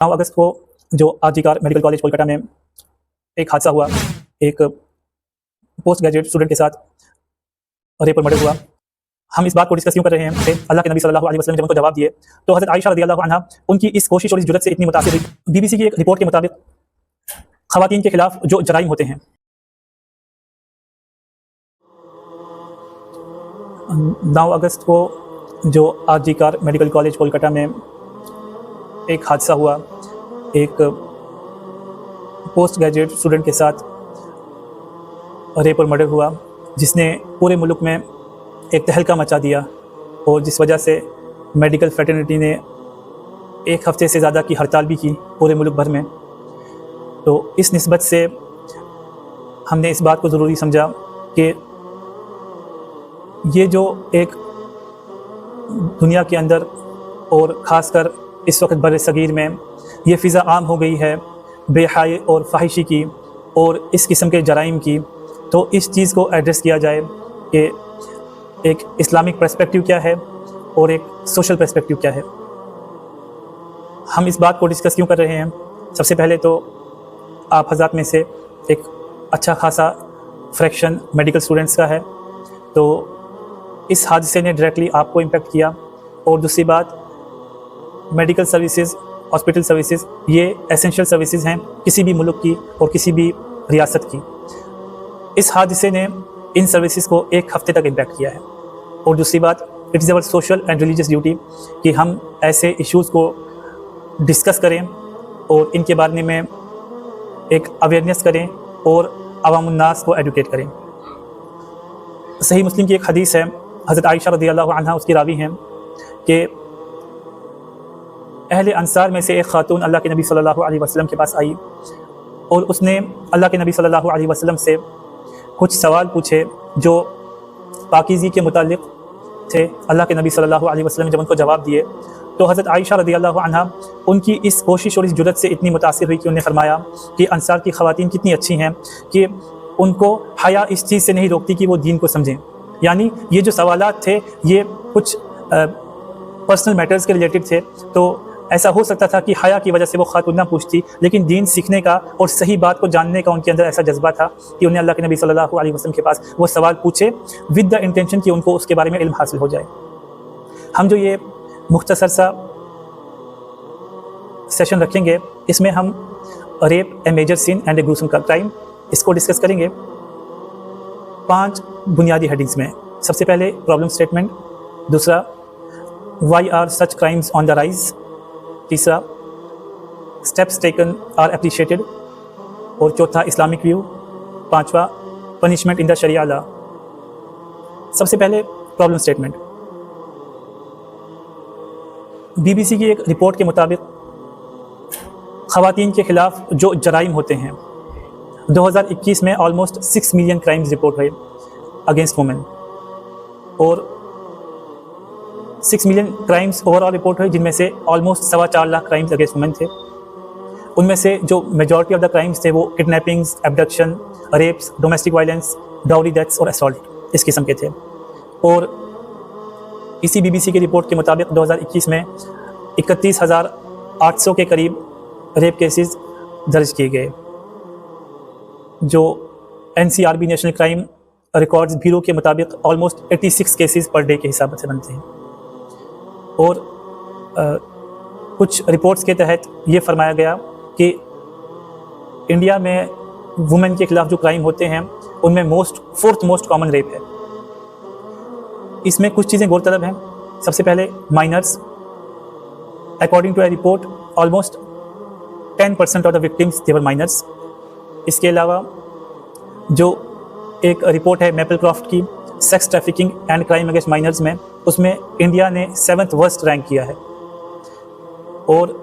9 अगस्त को जो RG medical college Kolkata में एक हादसा हुआ, एक पोस्ट ग्रेजुएट स्टूडेंट के साथ रेप और मर्डर हुआ। हम इस बात को डिस्कस क्यों कर रहे हैं कि अल्लाह के नबी सल्लल्लाहु अलैहि वसल्लम जब उनको जवाब दिए तो हज़रत आयशा रज़ियल्लाहु अन्हा उनकी इस कोशिश और इस जुर्रत से इतनी मुतासिर हुई। बीबीसी की एक रिपोर्ट के मुताबिक ख़वातीन के खिलाफ जो जराइम होते हैं, 9 अगस्त को जो आरजी मेडिकल कॉलेज कोलकाता में एक हादसा हुआ, एक पोस्ट ग्रेजुएट स्टूडेंट के साथ रेप और मर्डर हुआ, जिसने पूरे मुल्क में एक तहलका मचा दिया और जिस वजह से मेडिकल फ्रेटर्निटी ने 1 हफ़्ते से ज़्यादा की हड़ताल भी की पूरे मुल्क भर में। तो इस निस्बत से हमने इस बात को ज़रूरी समझा कि ये जो एक दुनिया के अंदर और ख़ासकर इस वक्त बर सगीर में ये फ़िज़ा आम हो गई है बेहयाई और फाहिशी की और इस किस्म के जराइम की, तो इस चीज़ को एड्रेस किया जाए कि एक इस्लामिक पर्सपेक्टिव क्या है और एक सोशल पर्सपेक्टिव क्या है। हम इस बात को डिस्कस क्यों कर रहे हैं? सबसे पहले तो आप हज़रात में से एक अच्छा खासा फ्रैक्शन मेडिकल स्टूडेंट्स का है, तो इस हादसे ने डायरेक्टली आपको इम्पेक्ट किया। और दूसरी बात, मेडिकल सर्विसेज, हॉस्पिटल सर्विसेज ये एसेंशियल सर्विसेज हैं किसी भी मुल्क की और किसी भी रियासत की। इस हादसे ने इन सर्विसेज को 1 हफ़्ते तक इम्पैक्ट किया है। और दूसरी बात, it is our social and religious duty कि हम ऐसे इश्यूज़ को डिस्कस करें और इनके बारे में एक अवेयरनेस करें और अवामुन्नास को एडुकेट करें। सही मुस्लिम की एक हदीस है, हज़रत आयशा रज़ियल्लाहु अन्हा उसकी रावी हैं कि अहले अंसार में से एक खातून अल्लाह के नबी सल्लल्लाहु अलैहि वसल्लम के पास आई और उसने अल्लाह के नबी सल्लल्लाहु अलैहि वसल्लम से कुछ सवाल पूछे जो पाकीज़गी के मुताल्लिक़ थे। अल्लाह के नबी सल्लल्लाहु अलैहि वसल्लम ने जब उनको जवाब दिए तो हज़रत आयशा रज़ियल्लाहु अन्हा उनकी इस कोशिश और इस जुर्रत से इतनी मुतासिर हुई कि उन्होंने फरमाया कि अंसार की ख़वातीन कितनी अच्छी हैं कि उनको हया इस चीज़ से नहीं रोकती कि वो दीन को समझें। यानी ये जो सवालात थे ये कुछ पर्सनल मैटर्स के रिलेटेड थे, तो ऐसा हो सकता था कि हया की वजह से वो खातून ना पूछती, लेकिन दीन सीखने का और सही बात को जानने का उनके अंदर ऐसा जज्बा था कि उन्हें अल्लाह के नबी सल्लल्लाहु अलैहि वसल्लम के पास वो सवाल पूछे विद द इंटेंशन कि उनको उसके बारे में इल्म हासिल हो जाए। हम जो ये मुख्तसर सा सेशन रखेंगे इसमें हम rape a major sin and a gruesome crime इसको डिस्कस करेंगे 5 बुनियादी हेडिंग्स में। सबसे पहले प्रॉब्लम स्टेटमेंट, दूसरा why are such crimes on the rise, तीसरा स्टेप्स टेकन आर एप्रिशिएटेड, और चौथा इस्लामिक व्यू, पांचवा punishment in the sharia law. सबसे पहले प्रॉब्लम स्टेटमेंट। बीबीसी की एक रिपोर्ट के मुताबिक ख़वातीन के ख़िलाफ़ जो जराइम होते हैं 2021 में ऑलमोस्ट 6 मिलियन क्राइम्स रिपोर्ट हुए अगेंस्ट वुमेन और 6 मिलियन क्राइम्स ओवरऑल रिपोर्ट हुए, जिनमें से almost 4.25 lakh crimes against women थे। उनमें से जो मेजॉरिटी ऑफ द क्राइम्स थे वो kidnappings, abduction, rapes, domestic violence, dowry deaths और असॉल्ट इस किस्म के थे। और इसी बीबीसी की रिपोर्ट के मुताबिक 2021 में 31,800 के करीब रेप केसेस दर्ज किए गए, जो NCRB national crime records bureau के मुताबिक ऑलमोस्ट 86 केसेस पर डे के हिसाब से बनते हैं। और कुछ रिपोर्ट्स के तहत ये फरमाया गया कि इंडिया में वुमेन के ख़िलाफ़ जो क्राइम होते हैं उनमें 4th मोस्ट कॉमन रेप है। इसमें कुछ चीज़ें गौरतलब हैं। सबसे पहले minors, according to a report almost 10% of the victims they were minors. इसके अलावा जो एक रिपोर्ट है मैपलक्रॉफ्ट की sex trafficking and crime against minors में, उसमें इंडिया ने 7th वर्स्ट रैंक किया है। और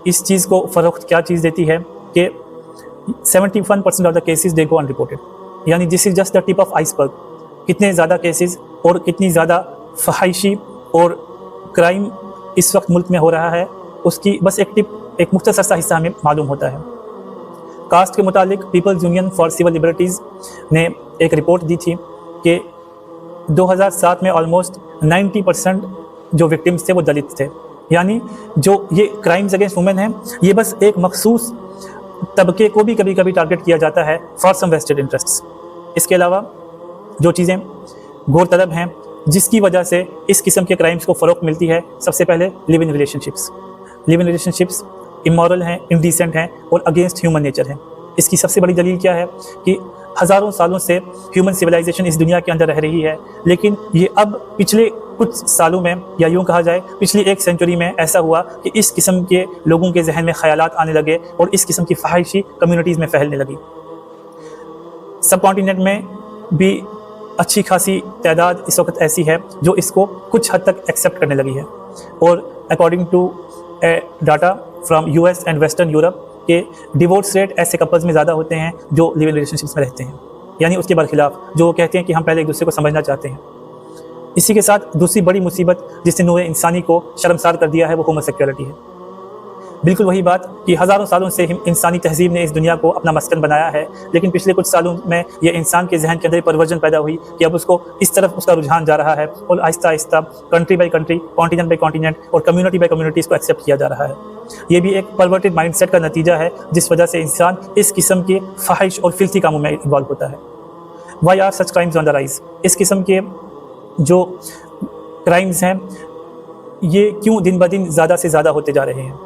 इस चीज़ को फ़रोख्त क्या चीज़ देती है कि 71% of the cases they go unreported, यानी this is just the tip of iceberg. कितने ज़्यादा केसेस और कितनी ज़्यादा फहाइशी और क्राइम इस वक्त मुल्क में हो रहा है उसकी बस एक मुख्तसर सा हिस्सा हमें मालूम होता है। कास्ट के मुतालिक people's union for civil liberties ने एक रिपोर्ट दी थी कि 2007 में ऑलमोस्ट 90% जो विक्टिम्स थे वो दलित थे यानी जो ये क्राइम्स अगेंस्ट वुमेन हैं, ये बस एक मखसूस तबके को भी कभी कभी टारगेट किया जाता है फॉर सम वेस्टेड इंटरेस्ट्स। इसके अलावा जो चीज़ें गौरतलब हैं जिसकी वजह से इस किस्म के क्राइम्स को फ़रोग़ मिलती है, सबसे पहले live in relationships. Live in relationships immoral हैं, इंडिसेंट हैं और अगेंस्ट ह्यूमन नेचर हैं। इसकी सबसे बड़ी दलील क्या है कि हज़ारों सालों से ह्यूमन सिविलाइजेशन इस दुनिया के अंदर रह रही है, लेकिन ये अब पिछले कुछ सालों में, या यूँ कहा जाए पिछली 1 सेंचुरी में ऐसा हुआ कि इस किस्म के लोगों के जहन में ख्यालात आने लगे और इस किस्म की फ़हाइशी कम्युनिटीज़ में फैलने लगी। सब कॉन्टिनेंट में भी अच्छी खासी तादाद इस वक्त ऐसी है जो इसको कुछ हद तक एक्सेप्ट करने लगी है, और according to data from US and western Europe के डिवोर्स रेट ऐसे कपल्स में ज़्यादा होते हैं जो लिव इन रिलेशनशिप्स में रहते हैं, यानी उसके बरखिलाफ जो कहते हैं कि हम पहले एक दूसरे को समझना चाहते हैं। इसी के साथ दूसरी बड़ी मुसीबत जिसने नूए इंसानी को शर्मसार कर दिया है वो होमोसेक्सुअलिटी है। बिल्कुल वही बात कि हज़ारों सालों से इंसानी तहजीब ने इस दुनिया को अपना मस्कन बनाया है, लेकिन पिछले कुछ सालों में ये इंसान के जहन के अंदर परवर्जन पैदा हुई कि अब उसको इस तरफ उसका रुझान जा रहा है और Aahista Aahista country by country, continent by continent और कम्युनिटी बाई कम्युनिटी इसको एक्सेप्ट किया जा रहा है। ये भी एक परवर्टेड माइंडसेट का नतीजा है जिस वजह से इंसान इस किस्म के फ़ाहिश और फिल्थी कामों में इन्वॉल्व होता है। Why are such crimes on the rise? इस किस्म के जो क्राइम्स हैं ये क्यों दिन ब दिन ज़्यादा से ज़्यादा होते जा रहे हैं?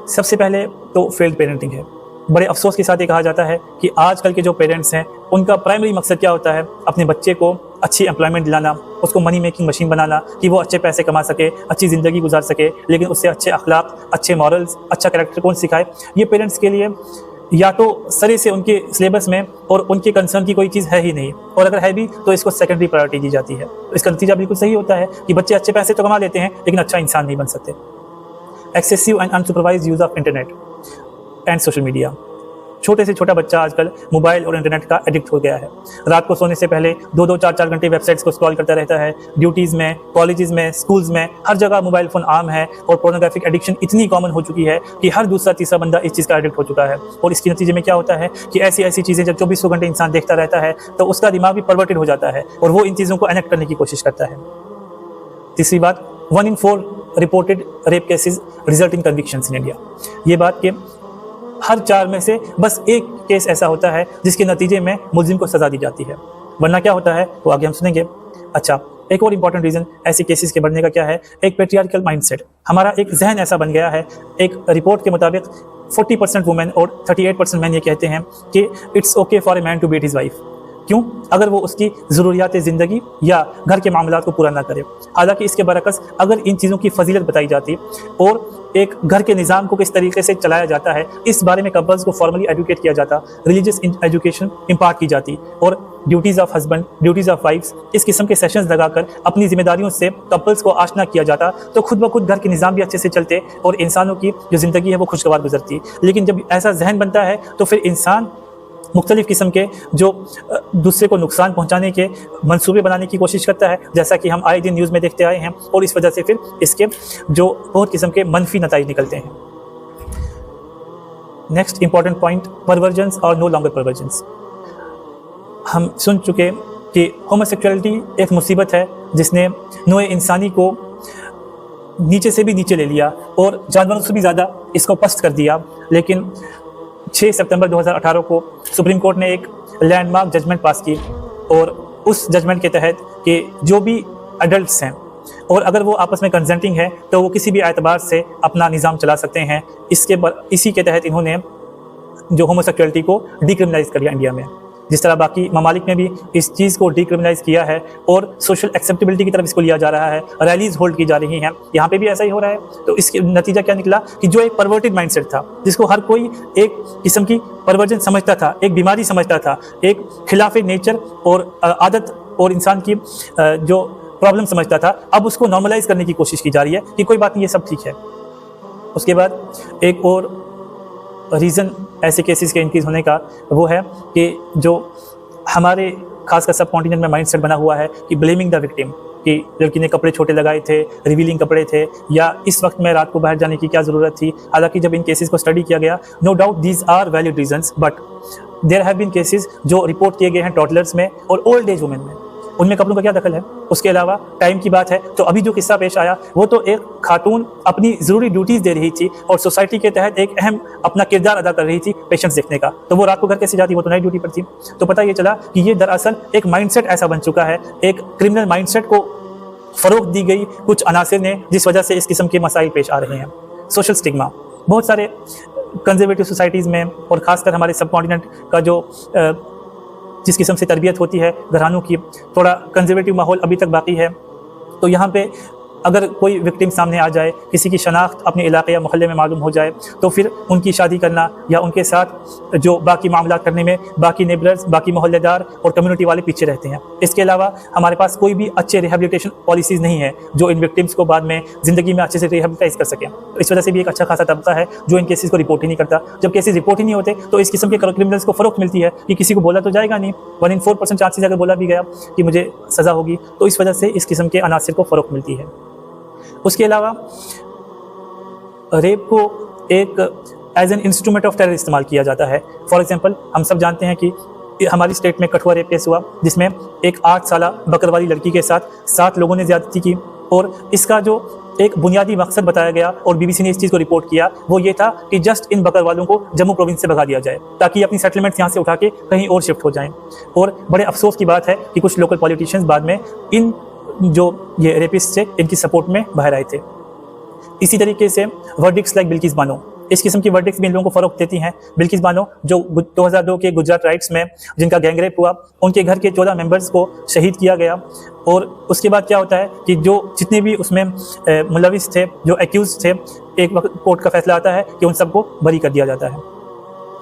सबसे पहले तो फेल्ड पेरेंटिंग है। बड़े अफसोस के साथ ये कहा जाता है कि आजकल के जो पेरेंट्स हैं उनका प्राइमरी मकसद क्या होता है? अपने बच्चे को अच्छी एम्प्लॉयमेंट दिलाना, उसको मनी मेकिंग मशीन बनाना कि वो अच्छे पैसे कमा सके, अच्छी ज़िंदगी गुजार सके, लेकिन उससे अच्छे अखलाक, अच्छे मॉरल्स, अच्छा कैरेक्टर कौन सिखाए? ये पेरेंट्स के लिए या तो सरे से उनके सिलेबस में और उनके कंसर्न की कोई चीज़ है ही नहीं, और अगर है भी तो इसको सेकेंडरी प्रायोरिटी दी जाती है। तो इसका नतीजा बिल्कुल सही होता है कि बच्चे अच्छे पैसे तो कमा लेते हैं लेकिन अच्छा इंसान नहीं बन सकते। Excessive and unsupervised use of internet and social media. छोटे से छोटा बच्चा आजकल मोबाइल और इंटरनेट का एडिक्ट हो गया है। रात को सोने से पहले 2-2, 4-4 घंटे वेबसाइट्स को स्क्रॉल करता रहता है। ड्यूटीज़ में, कॉलेजेस में, स्कूल्स में हर जगह मोबाइल फ़ोन आम है और पोर्नोग्राफिक एडिक्शन इतनी कॉमन हो चुकी है कि हर दूसरा तीसरा बंदा इस चीज़ का एडिक्ट हो चुका है। और इसके नतीजे में क्या होता है कि ऐसी ऐसी चीज़ें जब 24 घंटे इंसान देखता रहता है तो उसका दिमाग भी परवर्टेड हो जाता है और वो इन चीज़ों को एनेक्ट करने की कोशिश करता है। तीसरी बात, 1 in 4 reported rape cases result in convictions in India. ये बात कि हर 4 में से बस 1 केस ऐसा होता है जिसके नतीजे में मुल्जिम को सज़ा दी जाती है, वरना क्या होता है वो आगे हम सुनेंगे। अच्छा, एक और इम्पॉर्टेंट रीज़न ऐसे केसेस के बढ़ने का क्या है? एक पेट्रियार्कल माइंडसेट। हमारा एक जहन ऐसा बन गया है। एक रिपोर्ट के मुताबिक 40% वुमेन और 38% मैन ये कहते हैं कि it's okay for a man to beat his wife. क्यों? अगर वो उसकी ज़रूरियात ज़िंदगी या घर के मामलात को पूरा ना करे। हालांकि इसके बरकस अगर इन चीज़ों की फजीलत बताई जाती और एक घर के निज़ाम को किस तरीके से चलाया जाता है इस बारे में कपल्स को फॉर्मली एजुकेट किया जाता, रिलीजियस एजुकेशन इम्पार्ट की जाती और duties of husband, duties of wifes इस किस्म के सेशंस लगाकर अपनी जिम्मेदारियों से कपल्स को आशना किया जाता, तो खुद ब खुद घर के निज़ाम भी अच्छे से चलते और इंसानों की जो ज़िंदगी है वो खुशगवार गुजरती। लेकिन जब ऐसा जहन बनता है तो फिर इंसान मुख्तलिफ़ किस्म के जो दूसरे को नुकसान पहुंचाने के मंसूबे बनाने की कोशिश करता है, जैसा कि हम आए दिन न्यूज़ में देखते आए हैं, और इस वजह से फिर इसके जो बहुत किस्म के मनफी नताइज निकलते हैं। नेक्स्ट इंपॉर्टेंट पॉइंट, परवर्जन्स और नो लॉन्गर परवर्जन्स। हम सुन चुके कि होमोसेक्सुअलिटी एक मुसीबत है जिसने नोए इंसानी को नीचे से भी नीचे ले लिया और जानवरों से भी ज़्यादा इसको पस्त कर दिया। लेकिन 6 सितंबर 2018 को सुप्रीम कोर्ट ने एक लैंडमार्क जजमेंट पास की और उस जजमेंट के तहत कि जो भी एडल्ट्स हैं और अगर वो आपस में कंसेंटिंग है तो वो किसी भी एतबार से अपना निज़ाम चला सकते हैं। इसी के तहत इन्होंने जो होमोसेक्सुअलिटी को डीक्रिमिनलाइज कर दिया इंडिया में, जिस तरह बाकी ममालिक में भी इस चीज़ को डीक्रिमिनलाइज किया है और सोशल एक्सेप्टेबिलिटी की तरफ इसको लिया जा रहा है, रैलीज होल्ड की जा रही हैं, यहाँ पे भी ऐसा ही हो रहा है। तो इसके नतीजा क्या निकला कि जो एक परवर्टेड माइंडसेट था जिसको हर कोई एक किस्म की परवर्जन समझता था, एक बीमारी समझता था, एक खिलाफ नेचर और आदत और इंसान की जो प्रॉब्लम समझता था, अब उसको नॉर्मलाइज करने की कोशिश की जा रही है कि कोई बात नहीं, ये सब ठीक है। उसके बाद एक और रीज़न ऐसे केसेस के इंक्रीज़ होने का वो है कि जो हमारे खासकर सब कॉन्टिनेंट में माइंडसेट बना हुआ है कि ब्लेमिंग द विक्टिम, कि लड़की ने कपड़े छोटे लगाए थे, रिवीलिंग कपड़े थे, या इस वक्त में रात को बाहर जाने की क्या ज़रूरत थी। हालांकि जब इन केसेस को स्टडी किया गया, no doubt these are valid reasons, but there have been cases जो रिपोर्ट किए गए हैं टॉडलर्स में और ओल्ड एज वुमेन में। उनमें कपड़ों का क्या दखल है। उसके अलावा टाइम की बात है तो अभी जो किस्सा पेश आया वो तो एक खातून अपनी ज़रूरी ड्यूटीज़ दे रही थी और सोसाइटी के तहत एक अहम अपना किरदार अदा कर रही थी पेशेंट्स देखने का, तो वो रात को घर कैसे जाती, वो तो नाइट ड्यूटी पर थी। तो पता ये चला कि ये दरअसल एक माइंडसेट ऐसा बन चुका है, एक क्रिमिनल माइंडसेट को फ़रोग़ दी गई कुछ अनासिर ने, जिस वजह से इस किस्म के मसाइल पेश आ रहे हैं। सोशल स्टिग्मा बहुत सारे कंजर्वेटिव सोसाइटीज़ में और ख़ासकर हमारे सब कॉन्टिनेंट का जो जिस किस्म से तरबियत होती है घरानों की, थोड़ा कंजर्वेटिव माहौल अभी तक बाकी है। तो यहाँ पे अगर कोई विक्टिम सामने आ जाए, किसी की शनाख्त अपने इलाके या मोहल्ले में मालूम हो जाए, तो फिर उनकी शादी करना या उनके साथ जो बाकी मामला करने में बाकी नेबरर्स, बाकी मोहल्लेदार और कम्युनिटी वाले पीछे रहते हैं। इसके अलावा हमारे पास कोई भी अच्छे रिहेबिलिटेशन पॉलिसीज़ नहीं है जो इन विक्टिम्स को बाद में ज़िंदगी में अच्छे से रिहेबिलिटाइज कर सकें। तो इस वजह से भी एक अच्छा खासा तबका है जो इन केसेस को रिपोर्ट ही नहीं करता। जब केसेस रिपोर्ट ही नहीं होते तो इस किस्म के क्रिमिनल्स को फ़रोख्त मिलती है कि किसी को बोला तो जाएगा नहीं, 1 in 4% चांसेस अगर बोला भी गया कि मुझे सज़ा होगी, तो इस वजह से इस किस्म के अनासिर को फ़रोख्त मिलती है। उसके अलावा रेप को एक as an instrument of terror इस्तेमाल किया जाता है। फॉर एग्जांपल हम सब जानते हैं कि हमारी स्टेट में कठुआ रेप केस हुआ जिसमें एक 8 साल बकरवाली लड़की के साथ 7 लोगों ने ज़्यादती की, और इसका जो एक बुनियादी मकसद बताया गया और BBC ने इस चीज़ को रिपोर्ट किया वो ये था कि जस्ट इन बकरवालों को जम्मू प्रोविंस से भगा दिया जाए ताकि अपनी सेटलमेंट्स यहाँ से उठा के कहीं और शिफ्ट हो जाएं। और बड़े अफसोस की बात है कि कुछ लोकल पॉलिटिशियंस बाद में इन जो ये रेपिस्ट थे इनकी सपोर्ट में बाहर आए थे। इसी तरीके से वर्डिक्ट्स लाइक बिल्किस बानो, इस किस्म की वर्डिक्ट्स भी इन लोगों को फ़रोख्त देती हैं। बिल्किस बानो जो 2002 के गुजरात राइट्स में जिनका गैंगरेप हुआ, उनके घर के 14 मेंबर्स को शहीद किया गया, और उसके बाद क्या होता है कि जो जितने भी उसमें मुलविस थे, जो एक्यूज थे, एक वक्त कोर्ट का फैसला आता है कि उन सबको बरी कर दिया जाता है।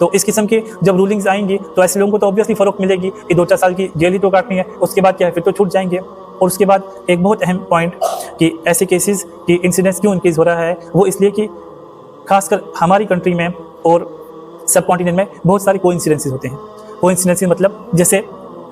तो इस किस्म की जब रूलिंग्स आएंगी तो ऐसे लोगों को तो ऑब्वियसली फ़रोख्त मिलेगी कि 2-4 साल की जेल ही तो काटनी है, उसके बाद क्या है, फिर तो छूट जाएंगे। और उसके बाद एक बहुत अहम पॉइंट कि ऐसे केसेस की इंसिडेंस क्यों इंक्रीज़ हो रहा है, वो इसलिए कि खासकर हमारी कंट्री में और सब कॉन्टिनेंट में बहुत सारे कोइंसिडेंसेस होते हैं। कोइंसिडेंसेस मतलब जैसे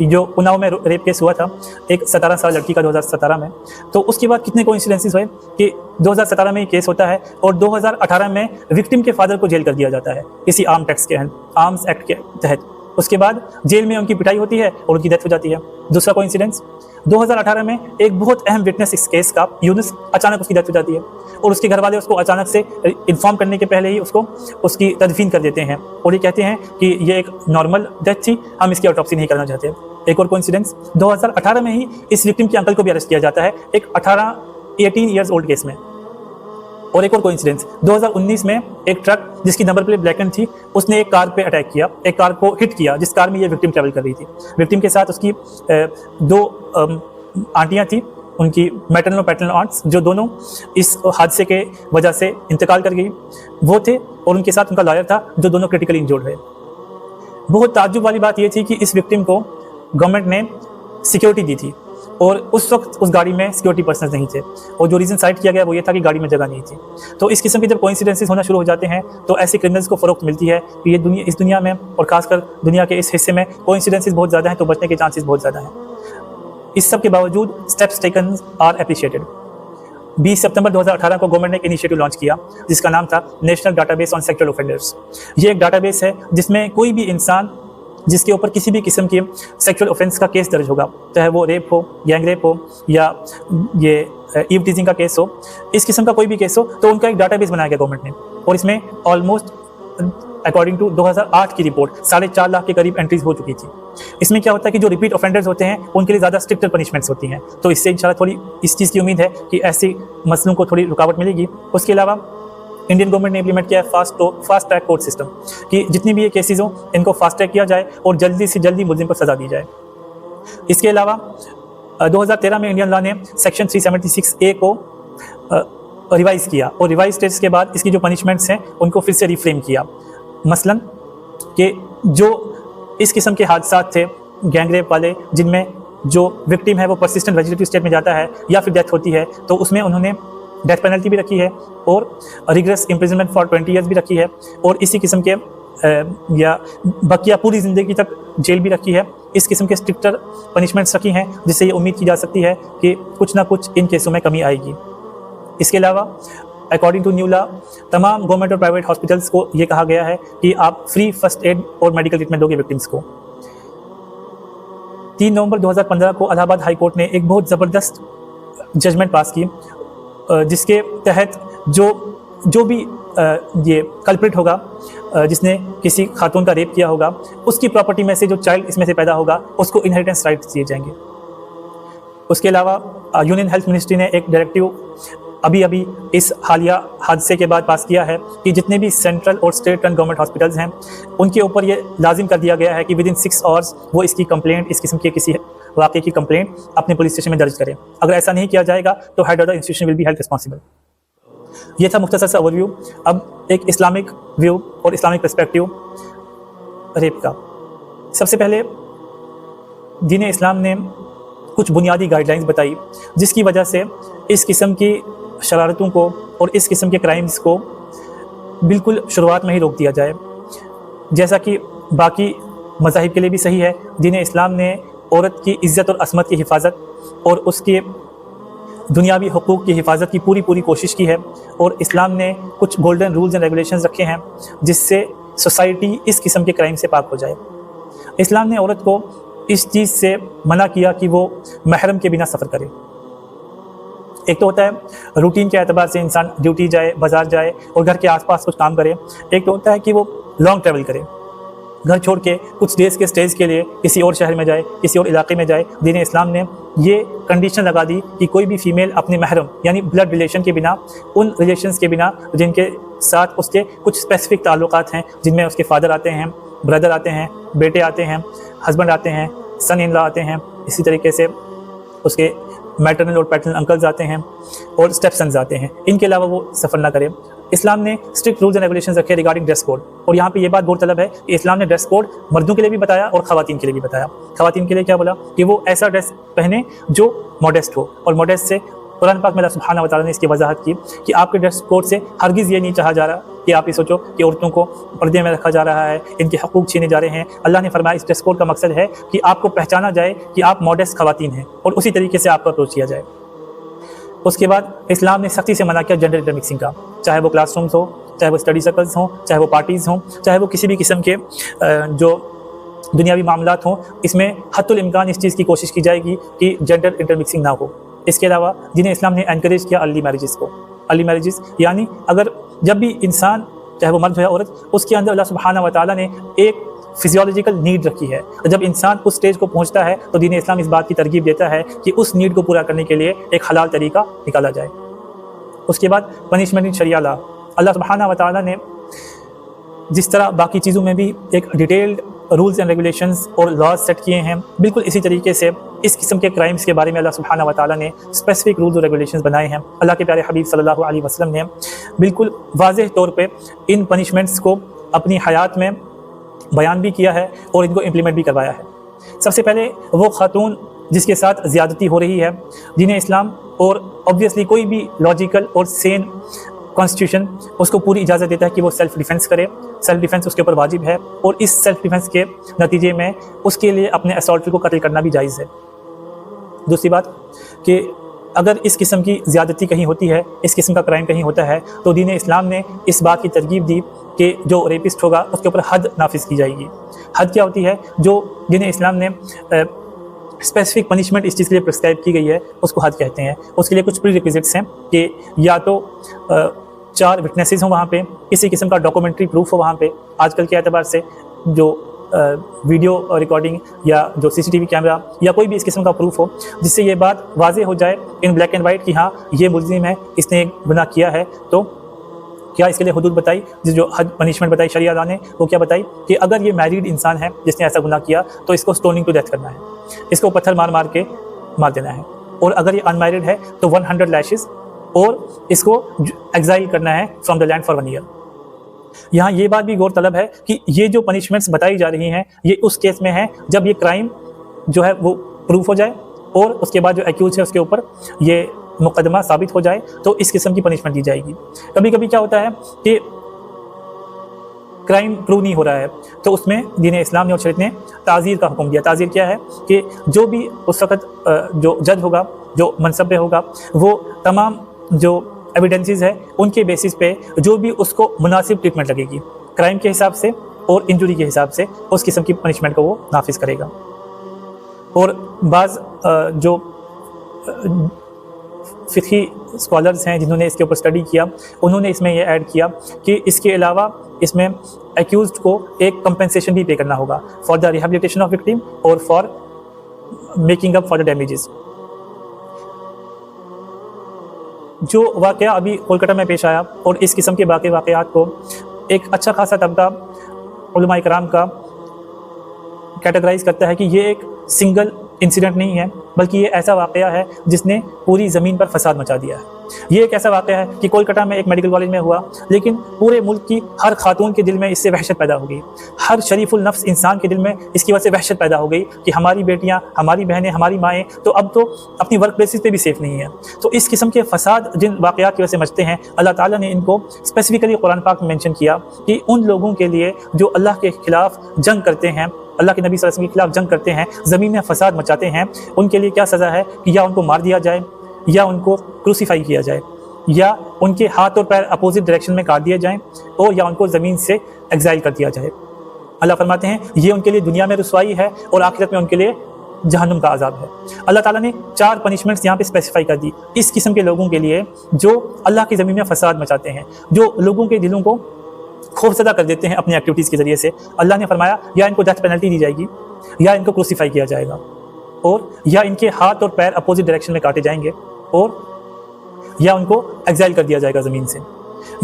जो उन्नाव में रेप केस हुआ था एक 17 साल लड़की का 2017 में, तो उसके बाद कितने कोइंसिडेंसेस हुए कि 2017 में ये केस होता है और 2018 में विक्टिम के फादर को जेल कर दिया जाता है इसी आर्म्स एक्ट के तहत। उसके बाद जेल में उनकी पिटाई होती है और उनकी डेथ हो जाती है। दूसरा कोइंसिडेंस 2018 में एक बहुत अहम विटनेस इस केस का, यूनुस, अचानक उसकी डेथ हो जाती है और उसके घर वाले उसको अचानक से इन्फॉर्म करने के पहले ही उसको उसकी तदफीन कर देते हैं और ये कहते हैं कि ये एक नॉर्मल डेथ थी, हम इसकी ऑटोप्सी नहीं करना चाहते। एक और कोइंसिडेंस 2018 में ही इस विक्टिम के अंकल को भी अरेस्ट किया जाता है एक 18 ईयर्स ओल्ड केस में। और एक और कोइंसिडेंस 2019 में एक ट्रक जिसकी नंबर प्लेट ब्लैक एंड थी, उसने एक कार पे अटैक किया, एक कार को हिट किया जिस कार में ये विक्टिम ट्रैवल कर रही थी। विक्टिम के साथ उसकी 2 आंटियां थी, उनकी मैटरनल और पैटर्नल आंट्स, जो दोनों इस हादसे के वजह से इंतकाल कर गई, वो थे, और उनके साथ उनका लॉयर था जो दोनों क्रिटिकली इंजर्ड हुए। बहुत ताज्जुब वाली बात ये थी कि इस विक्टिम को गवर्नमेंट ने सिक्योरिटी दी थी और उस वक्त उस गाड़ी में सिक्योरिटी पर्सनल नहीं थे, और जो रीज़न साइट किया गया वो ये था कि गाड़ी में जगह नहीं थी। तो इस किस्म के जब कोइंसिडेंसेस होना शुरू हो जाते हैं तो ऐसे क्रिमिनल्स को फ़रोख्त मिलती है कि ये इस दुनिया में और खासकर दुनिया के इस हिस्से में कोइंसिडेंसेस बहुत ज़्यादा हैं, तो बचने के चांसेस बहुत ज़्यादा हैं। इस सब के बावजूद स्टेप्स टेकन आर एप्रिशिएटेड। 20 सितंबर 2018 को गवर्नमेंट ने एक इनिशिएटिव लॉन्च किया जिसका नाम था national database on sexual offenders. ये एक डाटाबेस है जिसमें कोई भी इंसान जिसके ऊपर किसी भी किस्म की सेक्सुअल ऑफेंस का केस दर्ज होगा, चाहे वो रेप हो, गैंग रेप हो, या ये ईव टीजिंग का केस हो, इस किस्म का कोई भी केस हो, तो उनका एक डाटाबेस बनाया गया गवर्नमेंट ने, और इसमें ऑलमोस्ट अकॉर्डिंग टू 2008 की रिपोर्ट 4.5 लाख के करीब एंट्रीज हो चुकी थी। इसमें क्या होता है कि जो रिपीट ऑफेंडर्स होते हैं उनके लिए ज़्यादा स्ट्रिक्टर पनिशमेंट्स होती हैं, तो इससे इंशाल्लाह थोड़ी इस चीज़ की उम्मीद है कि ऐसी मसलों को थोड़ी रुकावट मिलेगी। उसके अलावा इंडियन गवर्नमेंट ने इम्प्लीमेंट किया है फास्ट ट्रैक कोर्ट सिस्टम कि जितनी भी ये केसेस हो इनको फास्ट ट्रैक किया जाए और जल्दी से जल्दी मुलजिम पर सज़ा दी जाए। इसके अलावा 2013 में इंडियन लॉ ने सेक्शन 376A को रिवाइज़ किया, और रिवाइज टेस्ट के बाद इसकी जो पनिशमेंट्स हैं उनको फिर से रिफ्रेम किया। मसलन कि जो इस किस्म के हादसात थे गैंग रेप वाले, जिनमें जो विक्टिम है वो परसिस्टेंट वेजिटेटिव स्टेट में जाता है या फिर डेथ होती है, तो उसमें उन्होंने डेथ पेनल्टी भी रखी है और रिग्रेस इम्प्रिजनमेंट फॉर 20 ईयर्स भी रखी है, और इसी किस्म के या बकिया पूरी ज़िंदगी तक जेल भी रखी है। इस किस्म के स्ट्रिक्टर पनिशमेंट्स रखी हैं जिससे ये उम्मीद की जा सकती है कि कुछ ना कुछ इन केसों में कमी आएगी। इसके अलावा अकॉर्डिंग टू न्यू लॉ तमाम गवर्नमेंट और प्राइवेट हॉस्पिटल्स को ये कहा गया है कि आप फ्री फर्स्ट एड और मेडिकल ट्रीटमेंट दोगे विक्टिम्स को। 3 नवंबर 2015 को इलाहाबाद हाई कोर्ट ने एक बहुत ज़बरदस्त जजमेंट पास की, जिसके तहत जो भी ये कल्प्रिट होगा, जिसने किसी खातून का रेप किया होगा, उसकी प्रॉपर्टी में से जो चाइल्ड इसमें से पैदा होगा उसको इनहेरिटेंस राइट्स दिए जाएंगे। उसके अलावा यूनियन हेल्थ मिनिस्ट्री ने एक डायरेक्टिव अभी इस हालिया हादसे के बाद पास किया है कि जितने भी सेंट्रल और स्टेट रन गवर्नमेंट हॉस्पिटल्स हैं उनके ऊपर ये लाजिम कर दिया गया है कि विद इन 6 आवर्स वो इसकी कंप्लेंट, इस किस्म के किसी वाक़े की कंप्लेंट अपने पुलिस स्टेशन में दर्ज करें। अगर ऐसा नहीं किया जाएगा तो head of the institution will be held responsible. ये था मुख्तसर सा ओवरव्यू। अब एक इस्लामिक व्यू और इस्लामिक पर्सपेक्टिव रेप का। सबसे पहले दीन इस्लाम ने कुछ बुनियादी गाइडलाइंस बताई जिसकी वजह से इस किस्म की शरारतों को और इस किस्म के क्राइम्स को बिल्कुल शुरुआत में ही रोक दिया जाए। जैसा कि बाकी मज़ाहिब के लिए भी सही है, दीन इस्लाम ने औरत की इज़्ज़त और असमत की हिफाजत और उसके दुनियावी हुकूक की हिफाजत की पूरी कोशिश की है, और इस्लाम ने कुछ गोल्डन रूल्स एंड रेगुलेशंस रखे हैं जिससे सोसाइटी इस किस्म के क्राइम से पाक हो जाए। इस्लाम ने औरत को इस चीज़ से मना किया कि वो महरम के बिना सफ़र करे। एक तो होता है रूटीन के एतबार से इंसान ड्यूटी जाए, बाज़ार जाए और घर के आसपास कुछ काम करे। एक तो होता है कि वो लॉन्ग ट्रैवल करे, घर छोड़ के कुछ डेज़ के स्टेज के लिए किसी और शहर में जाए, किसी और इलाके में जाए। दीन इस्लाम ने ये कंडीशन लगा दी कि कोई भी फ़ीमेल अपने महरम यानी ब्लड रिलेशन के बिना, उन रिलेशंस के बिना जिनके साथ उसके कुछ स्पेसिफिक ताल्लुकात हैं, जिनमें उसके फादर आते हैं, ब्रदर आते हैं, बेटे आते हैं, हस्बैंड आते हैं, सन इन लॉ आते हैं, इसी तरीके से उसके मैटरनल और पैटर्नल अंकल्स आते हैं और स्टेप सन्स आते हैं, इनके अलावा वो सफ़र ना करें। इस्लाम ने स्ट्रिक्ट रूल्स एंड रेगुलेशंस रखे रिगार्डिंग ड्रेस कोड, और यहाँ पे ये बात गौरतलब है कि इस्लाम ने ड्रेस कोड मर्दों के लिए भी बताया और ख़वातीन के लिए भी बताया। ख़वातीन के लिए क्या बोला कि वो ऐसा ड्रेस पहने जो मॉडेस्ट हो, और मॉडेस्ट से कुरान पाक में अल्लाह सुब्हानहू व तआला ने इसकी वजाहत की कि आपके ड्रेस कोड से हरगिज़ ये नहीं चाहा जा रहा कि आप ये सोचो कि औरतों को पर्दे में रखा जा रहा है, इनके हकूक़ छीने जा रहे हैं। अल्लाह ने फरमाया इस ड्रेस कोड का मकसद है कि आपको पहचाना जाए कि आप मॉडेस्ट ख़वातीन हैं और उसी तरीके से आपका अप्रोच किया जाए। उसके बाद इस्लाम ने सख्ती से मना किया जेंडर इंटरमिक्सिंग का, चाहे वो क्लासरूम्स हो, चाहे वो स्टडी सर्कल्स हों, चाहे वो पार्टीज़ हों, चाहे वो किसी भी किस्म के जो दुनियावी मामलात हों, इसमें हद्दुल इम्कान इस चीज़ की कोशिश की जाएगी कि जेंडर इंटरमिक्सिंग ना हो। इसके अलावा जिन्हें इस्लाम ने एनकरेज किया अर्ली मैरिजेस को। अर्ली मैरिजेस यानी अगर जब भी इंसान, चाहे वो मर्द हो या औरत, उसके अंदर अल्लाह सुब्हानहू व तआला ने एक फिजियोलॉजिकल नीड रखी है। जब इंसान उस स्टेज को पहुंचता है तो दीन इस्लाम इस बात की तरगीब देता है कि उस नीड को पूरा करने के लिए एक हलाल तरीका निकाला जाए। उसके बाद पनिशमेंट इन शरिया लॉ, अल्लाह सुब्हानहू व तआला ने जिस तरह बाकी चीज़ों में भी एक डिटेल्ड रूल्स एंड रेगुलेशंस और लॉज सेट किए हैं, बिल्कुल इसी तरीके से इस किस्म के क्राइम्स के बारे में अल्लाह सुब्हानहू व तआला ने स्पेसिफिक रूल्स और रेगुलेशंस बनाए हैं। अल्लाह के प्यारे हबीब सल्लल्लाहु अलैहि वसल्लम ने बिल्कुल वाज़ेह तौर पे इन पनिशमेंट्स को अपनी हयात में बयान भी किया है और इनको इम्प्लीमेंट भी करवाया है। सबसे पहले वो खातून जिसके साथ ज़्यादती हो रही है, जिन्हें इस्लाम और ऑब्वियसली कोई भी लॉजिकल और सेन कॉन्स्टिट्यूशन उसको पूरी इजाज़त देता है कि वो सेल्फ़ डिफेंस करे। सेल्फ़ डिफेंस उसके ऊपर वाजिब है और इस सेल्फ़ डिफेंस के नतीजे में उसके लिए अपने असॉल्टर को कत्ल करना भी जायज़ है। दूसरी बात कि अगर इस किस्म की ज़्यादती कहीं होती है, इस किस्म का क्राइम कहीं होता है, तो दीन इस्लाम ने इस बात की तरगीब दी कि जो रेपिस्ट होगा उसके ऊपर हद नाफिज की जाएगी। हद क्या होती है? जो दीन इस्लाम ने स्पेसिफिक पनिशमेंट इस चीज़ के लिए प्रिस्क्राइब की गई है उसको हद कहते हैं। उसके लिए कुछ प्री रिक्विजिट्स हैं कि या तो 4 विटनेसेस हों वहाँ पे, किसी किस्म का डॉक्यूमेंट्री प्रूफ हो वहाँ पे, आजकल के एतबार से जो वीडियो रिकॉर्डिंग या जो CCTV कैमरा या कोई भी इस किस्म का प्रूफ हो जिससे ये बात वाज़े हो जाए इन ब्लैक एंड वाइट कि हाँ ये मुल्ज़िम है, इसने एक गुनाह किया है। तो क्या इसके लिए हदूद बताई, जो हद पनिशमेंट बताई शरिया अल्लाह ने, वो क्या बताई कि अगर ये मैरिड इंसान है जिसने ऐसा गुनाह किया तो इसको स्टोनिंग टू डेथ करना है, इसको पत्थर मार मार के मार देना है। और अगर ये अनमैरिड है तो 100 लैशेस और इसको एग्जाइल करना है from the land for 1 year. यहाँ ये बात भी गौर तलब है कि ये जो पनिशमेंट्स बताई जा रही हैं ये उस केस में है जब ये क्राइम जो है वो प्रूफ हो जाए और उसके बाद जो एक्यूज है उसके ऊपर ये मुकदमा साबित हो जाए तो इस किस्म की पनिशमेंट दी जाएगी। कभी कभी क्या होता है कि क्राइम प्रूव नहीं हो रहा है तो उसमें दीन इस्लाम ने और शरीयत ने ताज़ीर का हुक्म दिया। ताज़ीर क्या है कि जो भी उस वक़्त जो जज होगा, जो मनसब पे होगा, वो तमाम जो एविडेंसेस है उनके बेसिस पे जो भी उसको मुनासिब ट्रीटमेंट लगेगी क्राइम के हिसाब से और इंजुरी के हिसाब से उस किस्म की पनिशमेंट को वो नाफिज करेगा। और बाज़ जो फ़िक़ही स्कॉलर्स हैं जिन्होंने इसके ऊपर स्टडी किया, उन्होंने इसमें ये ऐड किया कि इसके अलावा इसमें एक्यूज़्ड को एक कंपेंसेशन भी पे करना होगा for the rehabilitation of victim और for making up for the damages. जो वाक़या अभी कोलकाता में पेश आया और इस किस्म के बाकी वाक़यात को एक अच्छा खासा तबका उलमा इकराम का कैटेगराइज़ करता है कि ये एक सिंगल इंसिडेंट नहीं है, बल्कि ये ऐसा वाक़या है जिसने पूरी ज़मीन पर फसाद मचा दिया है। ये एक ऐसा वाक़या है कि कोलकाता में एक मेडिकल कॉलेज में हुआ, लेकिन पूरे मुल्क की हर खातून के दिल में इससे वहशत पैदा हो गई। हर शरीफुल नफ्स इंसान के दिल में इसकी वजह से वहशत पैदा हो गई कि हमारी बेटियां, हमारी बहनें, हमारी माएँ तो अब तो अपनी वर्क प्लेसेस पे भी सेफ़ नहीं है। तो इस किस्म के फसाद जिन वाक़यात की वजह से मचते हैं, अल्लाह ताला ने इनको स्पेसिफिकली कुरान पाक में मेंशन किया कि उन लोगों के लिए जो अल्लाह के ख़िलाफ़ जंग करते हैं, अल्लाह के नबी सल्लल्लाहु अलैहि वसल्लम के खिलाफ जंग करते हैं, ज़मीन में फसाद मचाते हैं, उनके लिए क्या सज़ा है कि या उनको मार दिया जाए, या उनको क्रूसीफाई किया जाए, या उनके हाथ और पैर अपोजिट डायरेक्शन में काट दिए जाएं, और या उनको ज़मीन से एग्जाइल कर दिया जाए। अल्लाह फरमाते हैं ये उनके लिए दुनिया में रुसवाई है और आखिरत में उनके लिए जहन्नुम का अज़ाब है। अल्लाह ताला ने 4 पनिशमेंट्स यहाँ पे स्पेसिफाई कर दी इस किस्म के लोगों के लिए जो अल्लाह की ज़मीन में फसाद मचाते हैं, जो लोगों के दिलों को खौफज़दा कर देते हैं अपनी एक्टिविटीज़ के ज़रिए से। अल्लाह ने फरमाया या इनको डेथ पेनल्टी दी जाएगी, या इनको क्रूसीफाई किया जाएगा, और या इनके हाथ और पैर अपोजिट डायरेक्शन में काटे जाएंगे, और या उनको एग्जाइल कर दिया जाएगा ज़मीन से।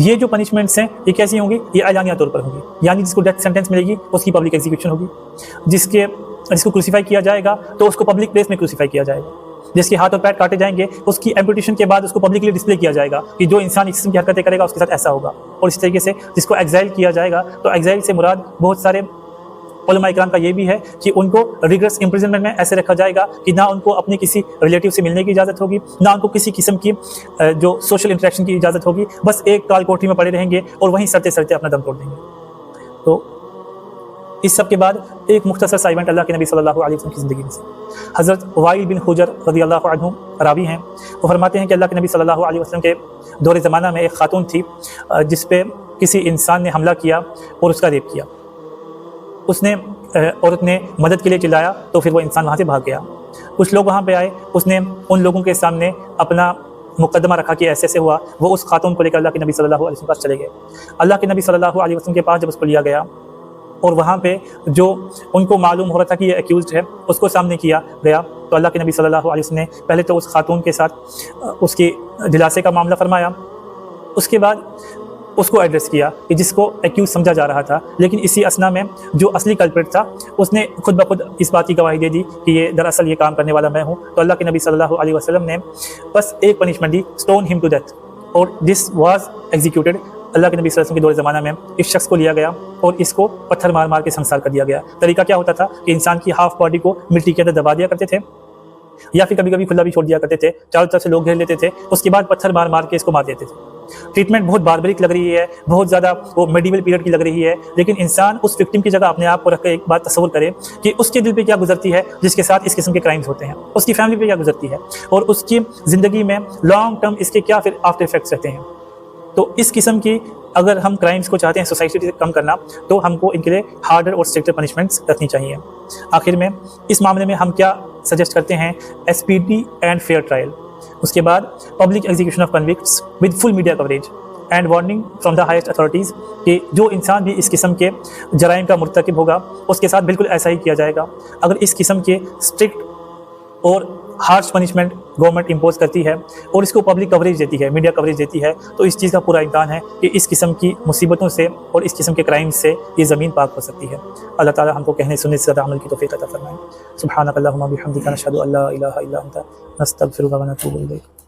ये जो पनिशमेंट्स हैं ये कैसी होंगी? ये आलानिया तौर पर होंगी, यानी जिसको डेथ सेंटेंस मिलेगी उसकी पब्लिक एग्जीक्यूशन होगी, जिसको क्रूसीफाई किया जाएगा तो उसको पब्लिक प्लेस में क्रूसीफाई किया जाएगा, जिसके हाथ और पैर काटे जाएंगे उसकी एम्पुटेशन के बाद उसको पब्लिकली डिस्प्ले किया जाएगा कि जो इंसान इस किस्म की हरकतें करेगा उसके साथ ऐसा होगा। और इस तरीके से जिसको एग्जाइल किया जाएगा, तो एग्जाइल से मुराद बहुत सारे उलमा इकराम का ये भी है कि उनको रिगरस इम्प्रिजनमेंट में ऐसे रखा जाएगा कि ना उनको अपने किसी रिलेटिव से मिलने की इजाज़त होगी, ना उनको किसी किस्म की जो सोशल इंटरेक्शन की इजाज़त होगी, बस एक काल कोठरी में पड़े रहेंगे और वहीं सड़ते सड़ते अपना दम तोड़ देंगे। तो इस सब के बाद एक मुख्तसर सा इवेंट अल्लाह के नबी सल्लल्लाहु अलैहि वसल्लम की ज़िंदगी में से हज़रत वाइल बिन हुजर रज़ियल्लाहु अन्हु रावी हैं। वो फरमाते हैं कि अल्लाह के नबी सल्लल्लाहु अलैहि वसल्लम के दौर ज़माना में एक खातून थी जिस पे किसी इंसान ने हमला किया और उसका रेप किया। उसने औरत ने मदद के लिए चिल्लाया तो फिर वो इंसान वहाँ से भाग गया। कुछ लोग वहाँ पे आए, उसने उन लोगों के सामने अपना मुकदमा रखा कि ऐसे हुआ। वो उस खातून को लेकर अल्लाह के नबी सल्लल्लाहु अलैहि वसल्लम के पास चले गए। अल्लाह के नबी सल्लल्लाहु अलैहि वसल्लम के पास जब उसको लिया गया और वहाँ पे जो उनको मालूम हो रहा था कि ये एक्यूज़्ड है उसको सामने किया गया, तो अल्लाह के नबी सल्लल्लाहु अलैहि वसल्लम ने पहले तो उस खातून के साथ उसकी दिलासे का मामला फरमाया, उसके बाद उसको एड्रेस किया कि जिसको एक्यूज़ समझा जा रहा था, लेकिन इसी असना में जो असली कल्प्रिट था उसने खुद ब खुद इस बात की गवाही दे दी कि ये दरअसल ये काम करने वाला मैं हूँ। तो अल्लाह के नबी सल्लल्लाहु अलैहि वसल्लम ने बस एक पनिशमेंट दी, स्टोन हिम टू डेथ, और दिस वाज एग्जीक्यूटेड। अल्लाह के नबी सल्लल्लाहु अलैहि वसल्लम के दौर ज़माना में इस शख्स को लिया गया और इसको पत्थर मार मार के संसार कर दिया गया। तरीका क्या होता था कि इंसान की हाफ बॉडी को मिट्टी के अंदर दबा दिया करते थे, या फिर कभी कभी खुला भी छोड़ दिया करते थे, चारों तरफ से लोग घेर लेते थे, उसके बाद पत्थर मार मार के इसको मार देते थे। ट्रीटमेंट बहुत बारबरिक लग रही है, बहुत ज़्यादा वो मेडिवल पीरियड की लग रही है, लेकिन इंसान उस विक्टिम की जगह अपने आप को रख कर एक बात तस्वुर करे कि उसके दिल पे क्या गुजरती है जिसके साथ इस किस्म के क्राइम्स होते हैं, उसकी फैमिली पे क्या गुजरती है, और उसकी ज़िंदगी में लॉन्ग टर्म इसके क्या फिर आफ्टर इफेक्ट्स रहते हैं। तो इस किस्म की अगर हम क्राइम्स को चाहते हैं सोसाइटी से कम करना, तो हमको इनके लिए हार्डर और स्ट्रिक्टर पनिशमेंट्स रखनी चाहिए। आखिर में इस मामले में हम क्या सजेस्ट करते हैं? स्पीडी एंड फेयर ट्रायल, उसके बाद public execution of convicts with full media coverage and warning from the highest authorities कि जो इंसान भी इस किस्म के जराइम का मुर्तकिब होगा उसके साथ बिल्कुल ऐसा ही किया जाएगा। अगर इस किस्म के स्ट्रिक्ट और हार्श पनिशमेंट गवर्नमेंट इम्पोज करती है और इसको पब्लिक कवरेज देती है, मीडिया कवरेज देती है, तो इस चीज़ का पूरा इम्कान है कि इस किस्म की मुसीबतों से और इस किस्म के क्राइम से ये ज़मीन पाक हो सकती है। अल्लाह ताला हमको कहने सुनने से ज़्यादा अमल की तौफीक अता फरमाए। सुब्हानक अल्लाहुम्मा बिहम्दिका नशहदु अल्ला इलाहा इल्ला अंता नस्तगफिरुका व नतूबु इलैक।